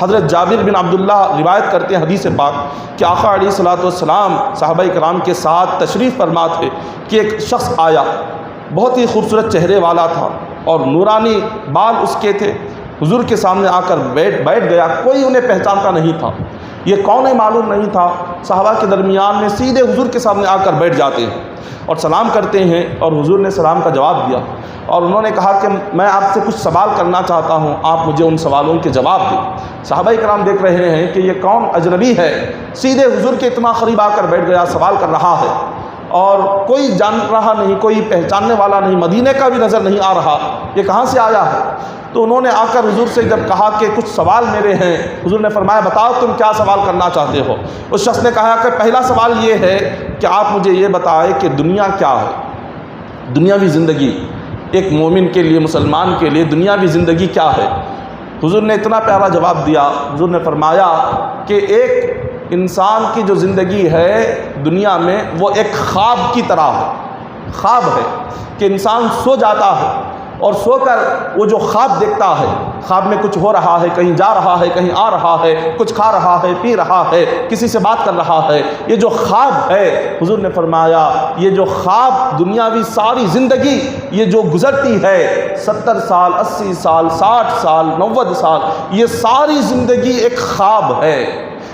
حضرت جابر بن عبداللہ روایت کرتے ہیں حدیث پاک کہ آقا علیہ الصلوۃ والسلام صحابہ کرام کے ساتھ تشریف فرما تھے کہ ایک شخص آیا، بہت ہی خوبصورت چہرے والا تھا اور نورانی بال اس کے تھے۔ حضور کے سامنے آ کر بیٹھ گیا، کوئی انہیں پہچانتا نہیں تھا، یہ کون ہے معلوم نہیں تھا۔ صحابہ کے درمیان میں سیدھے حضور کے سامنے آ کر بیٹھ جاتے ہیں اور سلام کرتے ہیں، اور حضور نے سلام کا جواب دیا اور انہوں نے کہا کہ میں آپ سے کچھ سوال کرنا چاہتا ہوں، آپ مجھے ان سوالوں کے جواب دیں۔ صحابہ کرام دیکھ رہے ہیں کہ یہ کون اجنبی ہے، سیدھے حضور کے اتنا قریب آ کر بیٹھ گیا، سوال کر رہا ہے اور کوئی جان رہا نہیں، کوئی پہچاننے والا نہیں، مدینے کا بھی نظر نہیں آ رہا، یہ کہاں سے آیا ہے۔ تو انہوں نے آ کر حضور سے جب کہا کہ کچھ سوال میرے ہیں، حضور نے فرمایا بتاؤ تم کیا سوال کرنا چاہتے ہو۔ اس شخص نے کہا کہ پہلا سوال یہ ہے کہ آپ مجھے یہ بتائیں کہ دنیا کیا ہے، دنیاوی زندگی ایک مومن کے لیے، مسلمان کے لیے دنیاوی زندگی کیا ہے۔ حضور نے اتنا پیارا جواب دیا، حضور نے فرمایا کہ ایک انسان کی جو زندگی ہے دنیا میں وہ ایک خواب کی طرح ہے۔ خواب ہے کہ انسان سو جاتا ہے اور سو کر وہ جو خواب دیکھتا ہے، خواب میں کچھ ہو رہا ہے، کہیں جا رہا ہے، کہیں آ رہا ہے، کچھ کھا رہا ہے، پی رہا ہے، کسی سے بات کر رہا ہے، یہ جو خواب ہے، حضور نے فرمایا یہ جو خواب دنیاوی ساری زندگی یہ جو گزرتی ہے 70 سال، 80 سال، 60 سال، 90 سال، یہ ساری زندگی ایک خواب ہے۔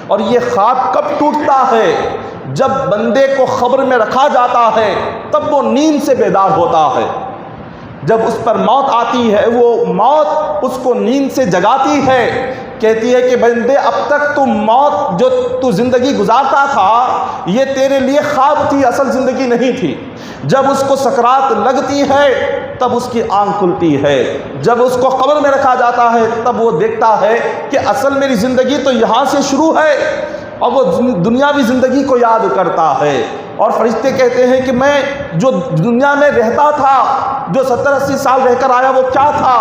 اور یہ خواب کب ٹوٹتا ہے؟ جب بندے کو قبر میں رکھا جاتا ہے تب وہ نیند سے بیدار ہوتا ہے۔ جب اس پر موت آتی ہے وہ موت اس کو نیند سے جگاتی ہے، کہتی ہے کہ بندے اب تک تو موت جو تو زندگی گزارتا تھا یہ تیرے لیے خواب تھی، اصل زندگی نہیں تھی۔ جب اس کو سکرات لگتی ہے تب اس کی آنکھ کھلتی ہے، جب اس کو قبر میں رکھا جاتا ہے تب وہ دیکھتا ہے کہ اصل میری زندگی تو یہاں سے شروع ہے، اور وہ دنیاوی زندگی کو یاد کرتا ہے۔ اور فرشتے کہتے ہیں کہ میں جو دنیا میں رہتا تھا، جو 70-80 سال رہ کر آیا وہ کیا تھا؟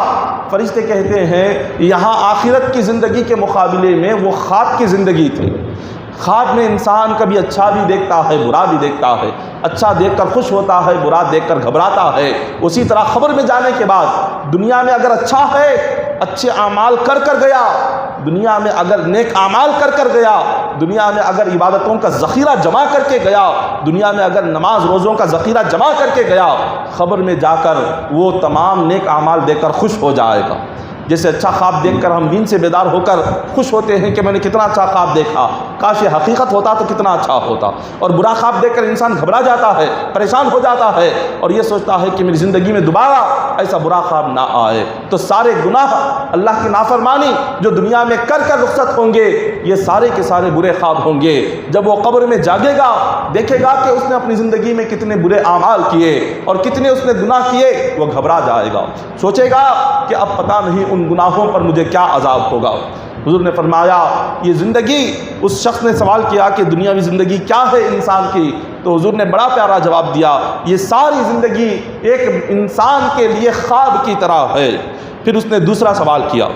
فرشتے کہتے ہیں یہاں آخرت کی زندگی کے مقابلے میں وہ خواب کی زندگی تھی۔ خواب میں انسان کبھی اچھا بھی دیکھتا ہے، برا بھی دیکھتا ہے، اچھا دیکھ کر خوش ہوتا ہے، برا دیکھ کر گھبراتا ہے۔ اسی طرح قبر میں جانے کے بعد دنیا میں اگر اچھا ہے، اچھے اعمال کر گیا، دنیا میں اگر نیک اعمال کر گیا، دنیا میں اگر عبادتوں کا ذخیرہ جمع کر کے گیا، دنیا میں اگر نماز روزوں کا ذخیرہ جمع کر کے گیا، قبر میں جا کر وہ تمام نیک اعمال دیکھ کر خوش ہو جائے گا۔ جیسے اچھا خواب دیکھ کر ہم نیند سے بیدار ہو کر خوش ہوتے ہیں کہ میں نے کتنا اچھا خواب دیکھا، کاش یہ حقیقت ہوتا تو کتنا اچھا ہوتا۔ اور برا خواب دیکھ کر انسان گھبرا جاتا ہے، پریشان ہو جاتا ہے اور یہ سوچتا ہے کہ میری زندگی میں دوبارہ ایسا برا خواب نہ آئے۔ تو سارے گناہ، اللہ کی نافرمانی جو دنیا میں کر رخصت ہوں گے، یہ سارے کے سارے برے خواب ہوں گے۔ جب وہ قبر میں جاگے گا دیکھے گا کہ اس نے اپنی زندگی میں کتنے برے اعمال کیے اور کتنے اس نے گناہ کیے، وہ گھبرا جائے گا، سوچے گا کہ اب پتہ نہیں ان گناہوں پر مجھے کیا عذاب ہوگا۔ حضور نے فرمایا یہ زندگی، اس شخص نے سوال کیا کہ دنیاوی زندگی کیا ہے انسان کی، تو حضور نے بڑا پیارا جواب دیا یہ ساری زندگی ایک انسان کے لیے خواب کی طرح ہے۔ پھر اس نے دوسرا سوال کیا